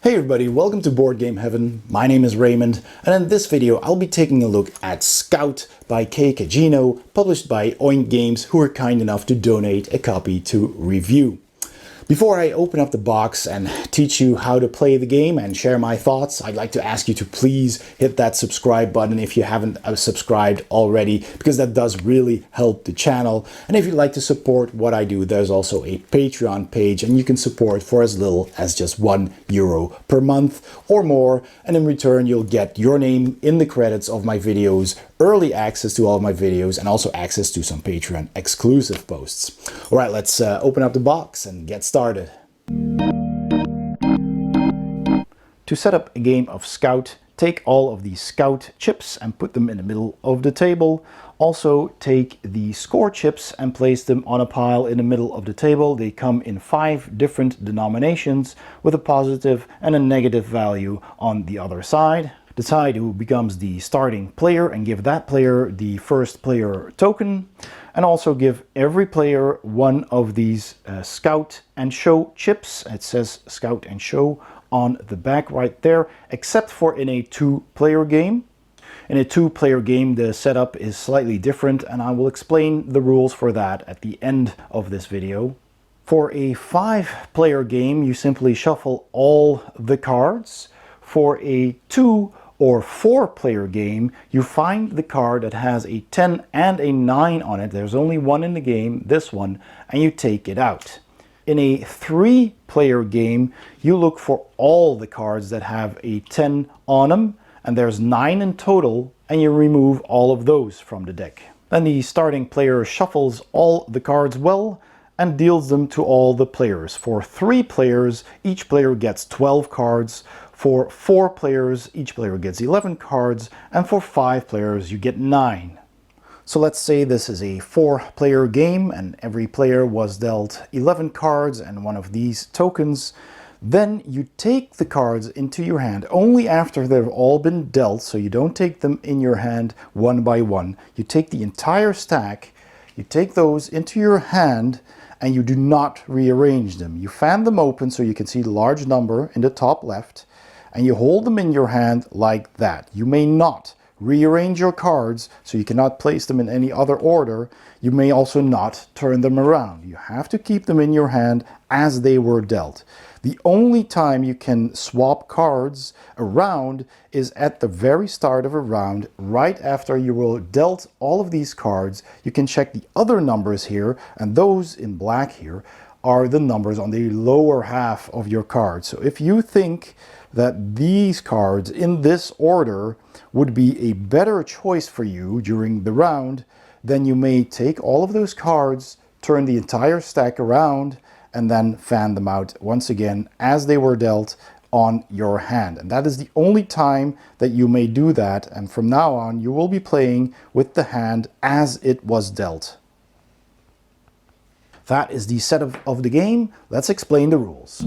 Hey everybody, welcome to Board Game Heaven. My name is Raymond, and in this video I'll be taking a look at Scout by Kay Cagino, published by Oink Games, who are kind enough to donate a copy to review. Before I open up the box and teach you how to play the game and share my thoughts, I'd like to ask you to please hit that subscribe button if you haven't subscribed already, because that does really help the channel. And if you'd like to support what I do, there's also a Patreon page, and you can support for as little as just €1 per month or more, and in return you'll get your name in the credits of my videos, early access to all of my videos, and also access to some Patreon exclusive posts. All right, let's open up the box and get started. To set up a game of Scout, take all of the Scout chips and put them in the middle of the table. Also take the score chips and place them on a pile in the middle of the table. They come in 5 different denominations with a positive and a negative value on the other side. Decide who becomes the starting player and give that player the first player token, and also give every player one of these Scout and Show chips. It says Scout and Show on the back right there, except for in a 2-player game. In a 2-player game, the setup is slightly different, and I will explain the rules for that at the end of this video. For a 5-player game, you simply shuffle all the cards. For a 2 or 4-player game, you find the card that has a 10 and a 9 on it. There's only one in the game, this one, and you take it out. In a 3-player game, you look for all the cards that have a 10 on them, and there's 9 in total, and you remove all of those from the deck. Then the starting player shuffles all the cards well and deals them to all the players. For 3 players, each player gets 12 cards. For 4 players, each player gets 11 cards, and for 5 players, you get 9. So let's say this is a 4-player game, and every player was dealt 11 cards and one of these tokens. Then you take the cards into your hand only after they've all been dealt, so you don't take them in your hand one by one. You take the entire stack, you take those into your hand, and you do not rearrange them. You fan them open so you can see the large number in the top left, and you hold them in your hand like that. You may not rearrange your cards, so you cannot place them in any other order. You may also not turn them around. You have to keep them in your hand as they were dealt. The only time you can swap cards around is at the very start of a round, right after you will dealt all of these cards. You can check the other numbers here, and those in black here are the numbers on the lower half of your card. So if you think that these cards in this order would be a better choice for you during the round, then you may take all of those cards, turn the entire stack around, and then fan them out once again as they were dealt on your hand. And that is the only time that you may do that, and from now on you will be playing with the hand as it was dealt. That is the setup of the game. Let's explain the rules.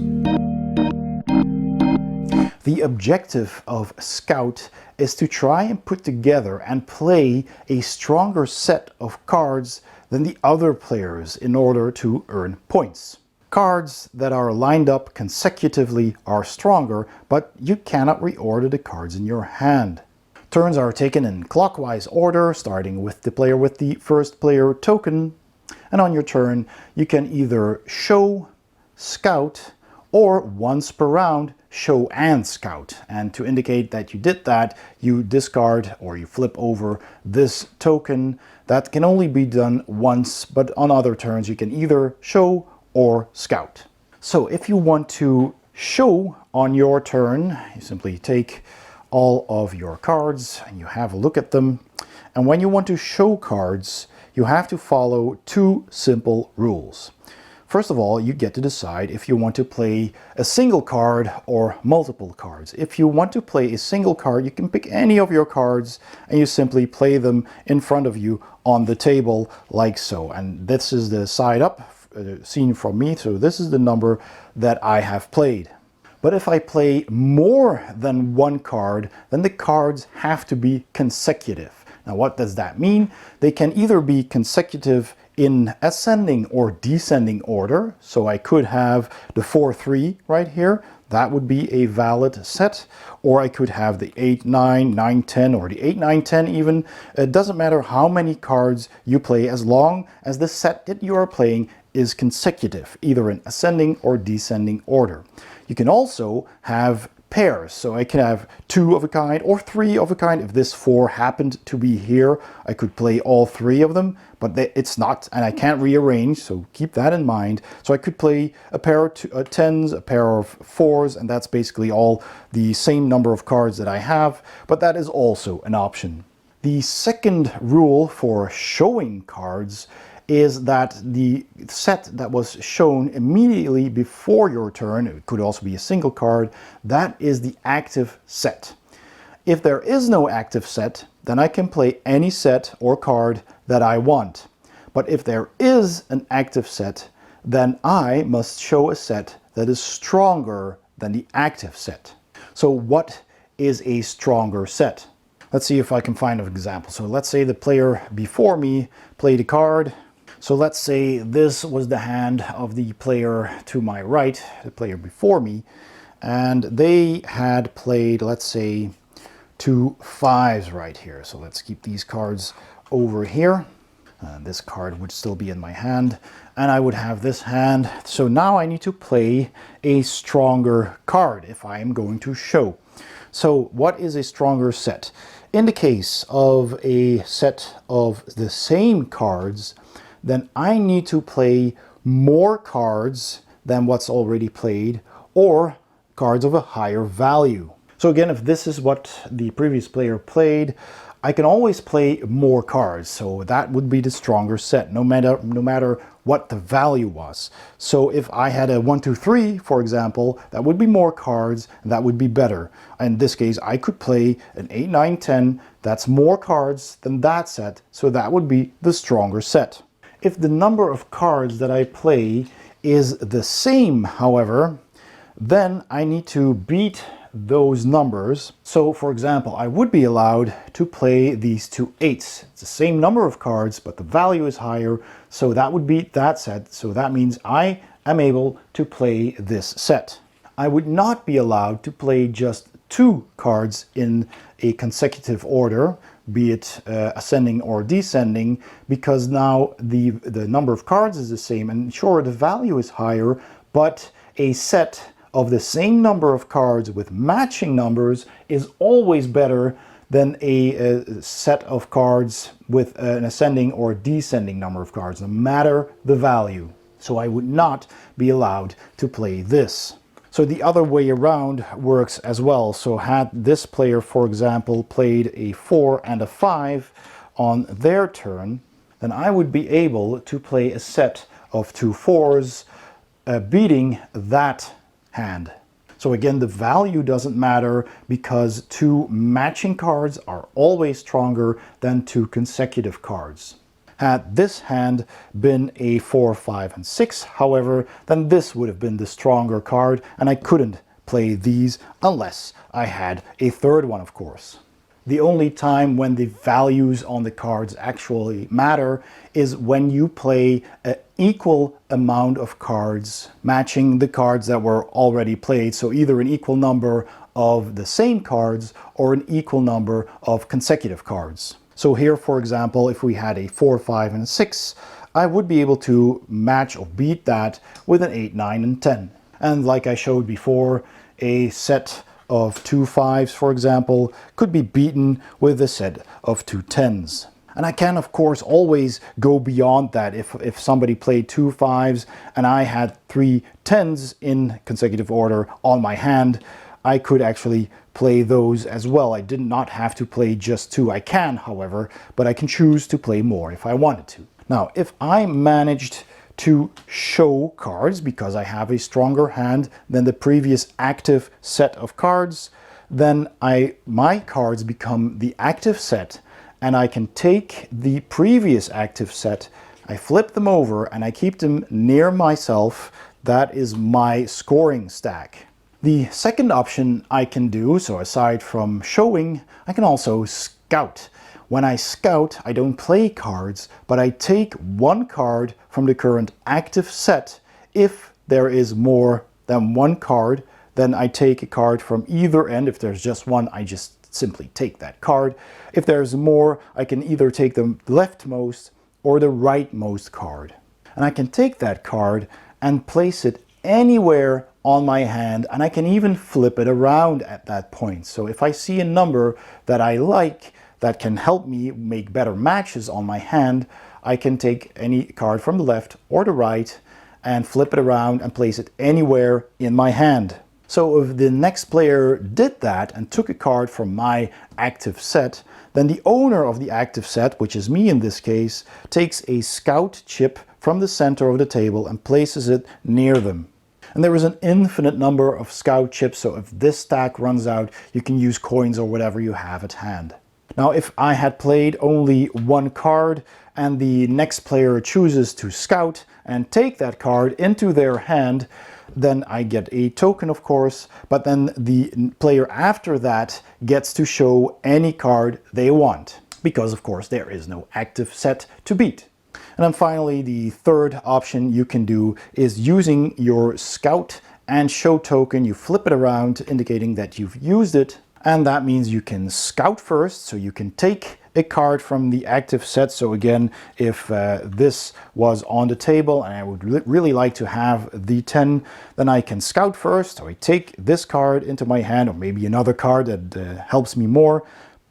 The objective of Scout is to try and put together and play a stronger set of cards than the other players in order to earn points. Cards that are lined up consecutively are stronger, but you cannot reorder the cards in your hand. Turns are taken in clockwise order, starting with the player with the first player token. And on your turn, you can either show, scout, or once per round, show and scout. And to indicate that you did that, you discard or you flip over this token. That can only be done once, but on other turns you can either show or scout. So if you want to show on your turn, you simply take all of your cards and you have a look at them. And when you want to show cards, you have to follow 2 simple rules. First of all, you get to decide if you want to play a single card or multiple cards. If you want to play a single card, you can pick any of your cards and you simply play them in front of you on the table like so. And this is the side up seen from me, so this is the number that I have played. But if I play more than one card, then the cards have to be consecutive. Now what does that mean? They can either be consecutive in ascending or descending order. So I could have the 4-3 right here. That would be a valid set. Or I could have the 8-9, 9-10, or the 8-9-10 even. It doesn't matter how many cards you play as long as the set that you are playing is consecutive, either in ascending or descending order. You can also have pairs, so I can have 2 of a kind or 3 of a kind. If this 4 happened to be here, I could play all 3 of them, but it's not, and I can't rearrange, so keep that in mind. So I could play a pair of 10s, a pair of 4s, and that's basically all the same number of cards that I have, but that is also an option. The second rule for showing cards is that the set that was shown immediately before your turn, it could also be a single card, that is the active set. If there is no active set, then I can play any set or card that I want. But if there is an active set, then I must show a set that is stronger than the active set. So what is a stronger set? Let's see if I can find an example. So let's say the player before me played a card. So let's say this was the hand of the player to my right, the player before me, and they had played, let's say, 2 5s right here. So let's keep these cards over here. This card would still be in my hand, and I would have this hand. So now I need to play a stronger card if I am going to show. So what is a stronger set? In the case of a set of the same cards, then I need to play more cards than what's already played, or cards of a higher value. So again, if this is what the previous player played, I can always play more cards. So that would be the stronger set, no matter what the value was. So if I had a 1, 2, 3, for example, that would be more cards, and that would be better. In this case, I could play an 8, 9, 10. That's more cards than that set, so that would be the stronger set. If the number of cards that I play is the same, however, then I need to beat those numbers. So for example, I would be allowed to play these 2 8s. It's the same number of cards, but the value is higher, so that would beat that set. So that means I am able to play this set. I would not be allowed to play just 2 cards in a consecutive order, be it ascending or descending, because now the number of cards is the same, and sure, the value is higher, but a set of the same number of cards with matching numbers is always better than a set of cards with an ascending or descending number of cards, no matter the value. So I would not be allowed to play this. So the other way around works as well. So had this player, for example, played a 4 and a 5 on their turn, then I would be able to play a set of 2 4s, beating that hand. So again, the value doesn't matter, because 2 matching cards are always stronger than 2 consecutive cards. Had this hand been a 4, 5, and 6, however, then this would have been the stronger card, and I couldn't play these unless I had a third one, of course. The only time when the values on the cards actually matter is when you play an equal amount of cards matching the cards that were already played. So either an equal number of the same cards or an equal number of consecutive cards. So here, for example, if we had a 4, 5, and a 6, I would be able to match or beat that with an 8, 9, and 10. And like I showed before, a set of 2 5s, for example, could be beaten with a set of 2 10s. And I can, of course, always go beyond that. If somebody played 2 5s and I had 3 10s in consecutive order on my hand, I could actually play those as well. I did not have to play just 2. I can, however, but I can choose to play more if I wanted to. Now, if I managed to show cards because I have a stronger hand than the previous active set of cards, then my cards become the active set, and I can take the previous active set, I flip them over, and I keep them near myself. That is my scoring stack. The second option I can do, so aside from showing, I can also scout. When I scout, I don't play cards, but I take one card from the current active set. If there is more than one card, then I take a card from either end. If there's just one, I just simply take that card. If there's more, I can either take the leftmost or the rightmost card. And I can take that card and place it anywhere on my hand, and I can even flip it around at that point. So if I see a number that I like that can help me make better matches on my hand, I can take any card from the left or the right and flip it around and place it anywhere in my hand. So if the next player did that and took a card from my active set, then the owner of the active set, which is me in this case, takes a scout chip from the center of the table and places it near them. And there is an infinite number of scout chips, so if this stack runs out, you can use coins or whatever you have at hand. Now, if I had played only one card and the next player chooses to scout and take that card into their hand, then I get a token, of course, but then the player after that gets to show any card they want, because of course there is no active set to beat. And then finally, the third option you can do is using your scout and show token. You flip it around, indicating that you've used it. And that means you can scout first, so you can take a card from the active set. So again, if this was on the table and I would really like to have the 10, then I can scout first. So I take this card into my hand, or maybe another card that helps me more,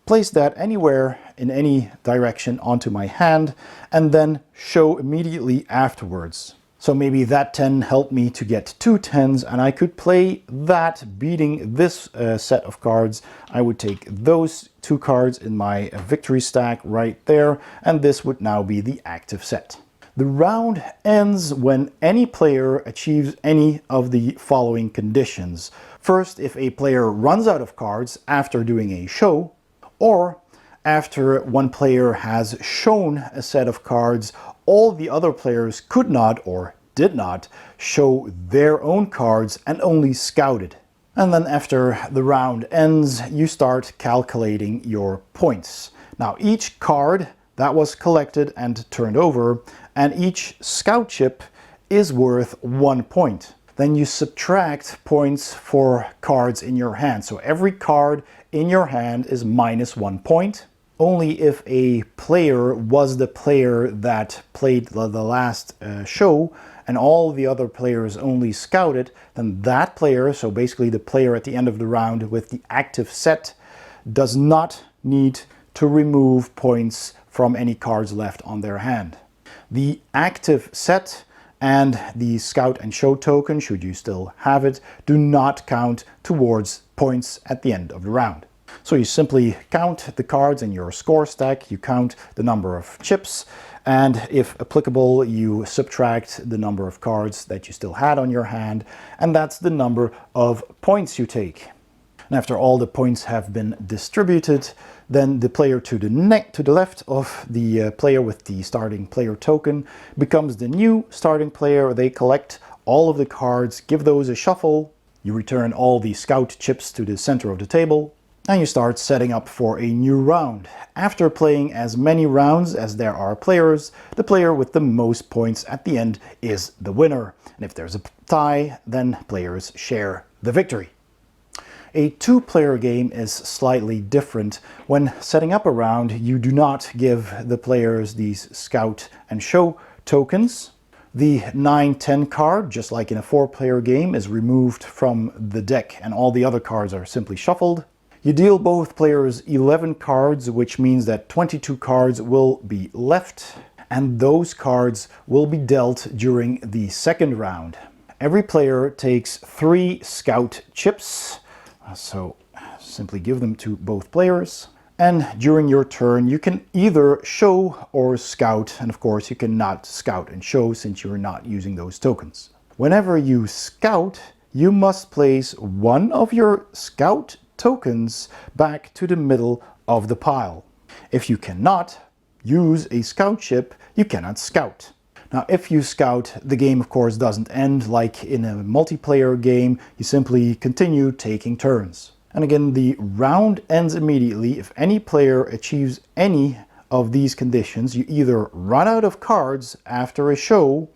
place that anywhere in any direction onto my hand, and then show immediately afterwards. So maybe that 10 helped me to get 2 10s, and I could play that beating this set of cards. I would take those 2 cards in my victory stack right there, and this would now be the active set. The round ends when any player achieves any of the following conditions. First, if a player runs out of cards after doing a show, or after one player has shown a set of cards, all the other players could not or did not show their own cards and only scouted. And then after the round ends, you start calculating your points. Now each card that was collected and turned over, and each scout chip is worth 1 point. Then you subtract points for cards in your hand. So every card in your hand is -1 point. Only if a player was the player that played the last show and all the other players only scouted, then that player, so basically the player at the end of the round with the active set, does not need to remove points from any cards left on their hand. The active set and the scout and show token, should you still have it, do not count towards points at the end of the round. So you simply count the cards in your score stack, you count the number of chips, and if applicable, you subtract the number of cards that you still had on your hand, and that's the number of points you take. And after all the points have been distributed, then the player to the left of the player with the starting player token becomes the new starting player. They collect all of the cards, give those a shuffle, you return all the scout chips to the center of the table, and you start setting up for a new round. After playing as many rounds as there are players, the player with the most points at the end is the winner. And if there's a tie, then players share the victory. A 2-player game is slightly different. When setting up a round, you do not give the players these scout and show tokens. The 9-10 card, just like in a 4-player game, is removed from the deck and all the other cards are simply shuffled. You deal both players 11 cards, which means that 22 cards will be left, and those cards will be dealt during the second round. Every player takes 3 scout chips, so simply give them to both players. And during your turn, you can either show or scout, and of course you cannot scout and show since you're not using those tokens. Whenever you scout, you must place one of your scout tokens back to the middle of the pile. If you cannot use a scout chip, you cannot scout. Now, if you scout, the game of course doesn't end like in a multiplayer game. You simply continue taking turns. And again, the round ends immediately if any player achieves any of these conditions. You either run out of cards after a show,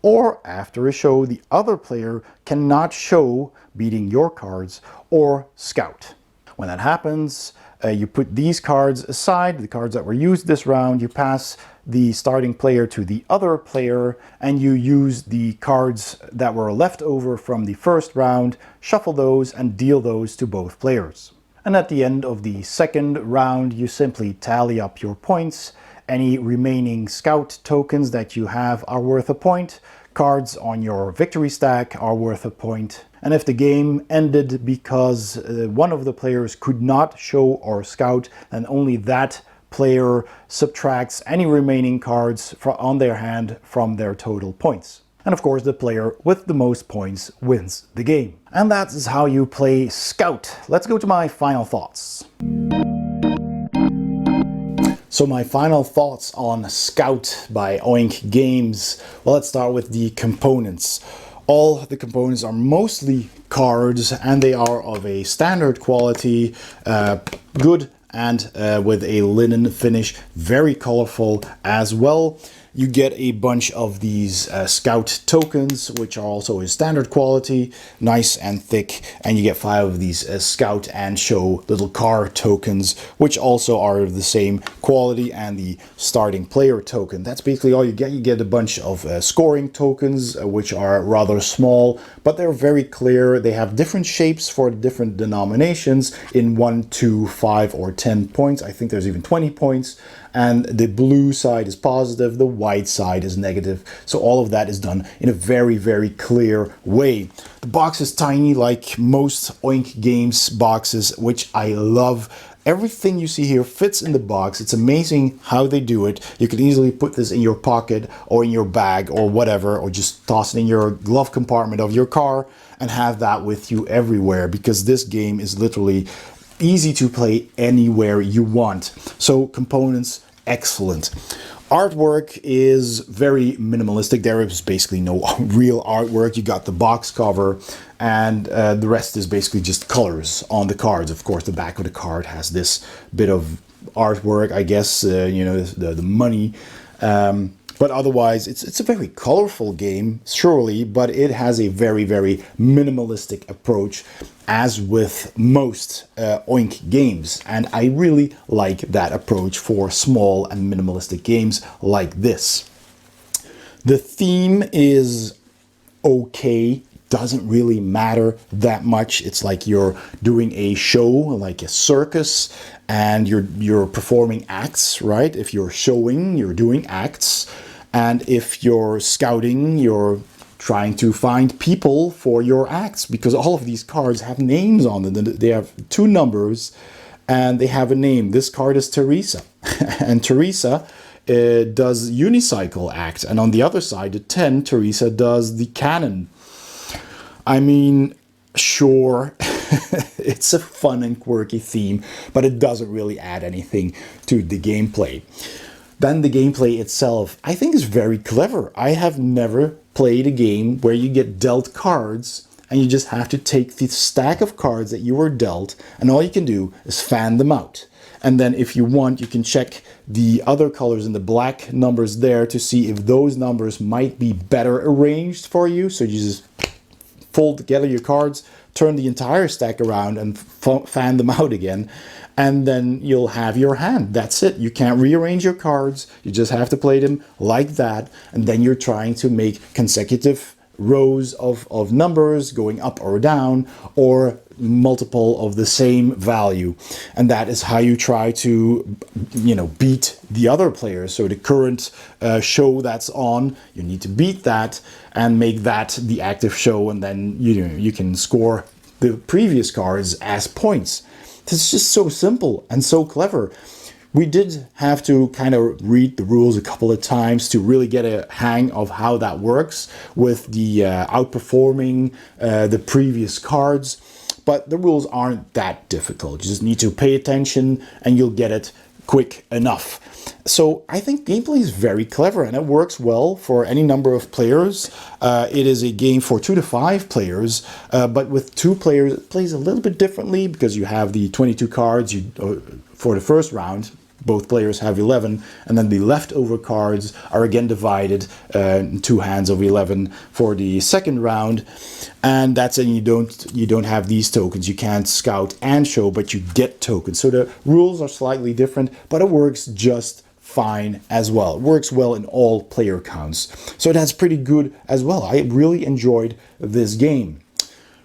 or after a show the other player cannot show, beating your cards, or scout. When that happens, you put these cards aside, the cards that were used this round, you pass the starting player to the other player, and you use the cards that were left over from the first round, shuffle those, and deal those to both players. And at the end of the second round, you simply tally up your points. Any remaining scout tokens that you have are worth a point. Cards on your victory stack are worth a point. And if the game ended because one of the players could not show or scout, then only that player subtracts any remaining cards on their hand from their total points. And of course, the player with the most points wins the game. And that is how you play Scout. Let's go to my final thoughts. So my final thoughts on Scout by Oink Games. Well, let's start with the components. All the components are mostly cards, and they are of a standard quality, good, and with a linen finish, very colorful as well. You get a bunch of these Scout tokens, which are also a standard quality, nice and thick, and you get 5 of these Scout and Show little car tokens, which also are the same quality, and the starting player token. That's basically all you get. You get a bunch of scoring tokens, which are rather small, but they're very clear. They have different shapes for different denominations in 1, 2, 5, or 10 points. I think there's even 20 points. And the blue side is positive, the white side is negative. So all of that is done in a very, very clear way. The box is tiny, like most Oink Games boxes, which I love. Everything you see here fits in the box. It's amazing how they do it. You can easily put this in your pocket or in your bag or whatever, or just toss it in your glove compartment of your car and have that with you everywhere, because this game is literally easy to play anywhere you want. So components, excellent. Artwork is very minimalistic. There is basically no real artwork. You got the box cover, and the rest is basically just colors on the cards. Of course, the back of the card has this bit of artwork, I guess, you know, the money. But otherwise, it's a very colorful game, surely, but it has a very, very minimalistic approach, as with most Oink games. And I really like that approach for small and minimalistic games like this. The theme is okay. Doesn't really matter that much. It's like you're doing a show, like a circus, and you're performing acts, right? If you're showing, you're doing acts. And if you're scouting, you're trying to find people for your acts, because all of these cards have names on them. They have 2 numbers and they have a name. This card is Teresa, and Teresa does unicycle act. And on the other side, the 10, Teresa does the cannon. I mean, sure, it's a fun and quirky theme, but it doesn't really add anything to the gameplay. Then the gameplay itself, I think, is very clever. I have never played a game where you get dealt cards and you just have to take the stack of cards that you were dealt, and all you can do is fan them out. And then if you want, you can check the other colors and the black numbers there to see if those numbers might be better arranged for you. So you just fold together your cards, turn the entire stack around, and fan them out again. And then you'll have your hand. That's it. You can't rearrange your cards. You just have to play them like that. And then you're trying to make consecutive rows of numbers going up or down, or multiple of the same value. And that is how you try to, you know, beat the other players. So the current show that's on, you need to beat that and make that the active show. And then you can score the previous cards as points. It's just so simple and so clever. We did have to kind of read the rules a couple of times to really get a hang of how that works with the outperforming the previous cards. But the rules aren't that difficult. You just need to pay attention and you'll get it quick enough. So I think gameplay is very clever and it works well for any number of players. It is a game for 2 to 5 players, but with 2 players it plays a little bit differently because you have the 22 cards for the first round. Both players have 11, and then the leftover cards are again divided in 2 hands of 11 for the second round. And that's it. You don't have these tokens. You can't scout and show, but you get tokens. So the rules are slightly different, but it works just fine as well. It works well in all player counts. So that's pretty good as well. I really enjoyed this game.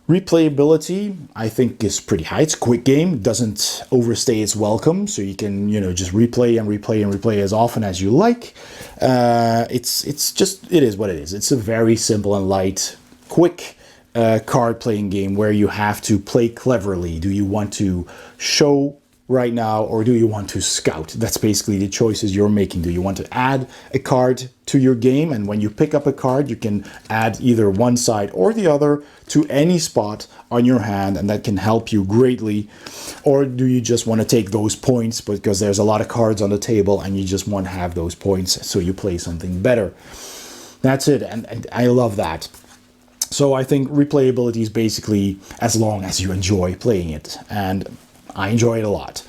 Replayability, I think, is pretty high. It's a quick game, doesn't overstay its welcome, so you can, just replay and replay and replay as often as you like. It is what it is. It's a very simple and light, quick card playing game where you have to play cleverly. Do you want to show right now, or do you want to scout? That's basically the choices you're making. Do you want to add a card to your game, and when you pick up a card you can add either one side or the other to any spot on your hand, and that can help you greatly? Or do you just want to take those points because there's a lot of cards on the table and you just want to have those points so you play something better? That's it, and I love that. So I think replayability is basically as long as you enjoy playing it, and I enjoy it a lot.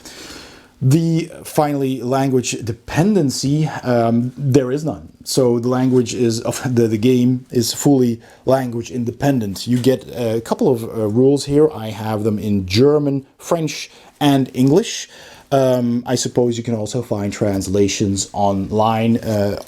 Finally, language dependency, there is none. So the language of the game is fully language independent. You get a couple of rules here. I have them in German, French, and English. I suppose you can also find translations online.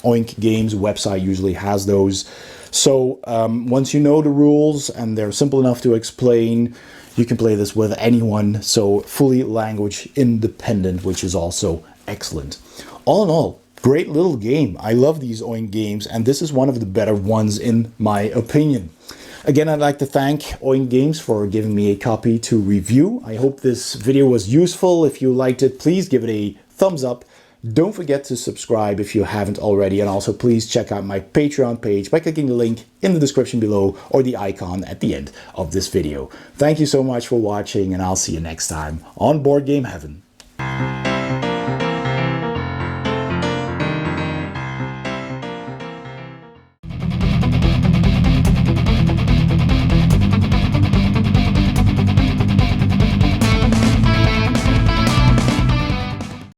Oink Games website usually has those. So once you know the rules and they're simple enough to explain, you can play this with anyone. So fully language independent, which is also excellent. All in all, great little game. I love these Oink Games, and this is one of the better ones in my opinion. Again, I'd like to thank Oink Games for giving me a copy to review. I hope this video was useful. If you liked it, please give it a thumbs up. Don't forget to subscribe if you haven't already, and also please check out my Patreon page by clicking the link in the description below or the icon at the end of this video. Thank you so much for watching, and I'll see you next time on Board Game Heaven.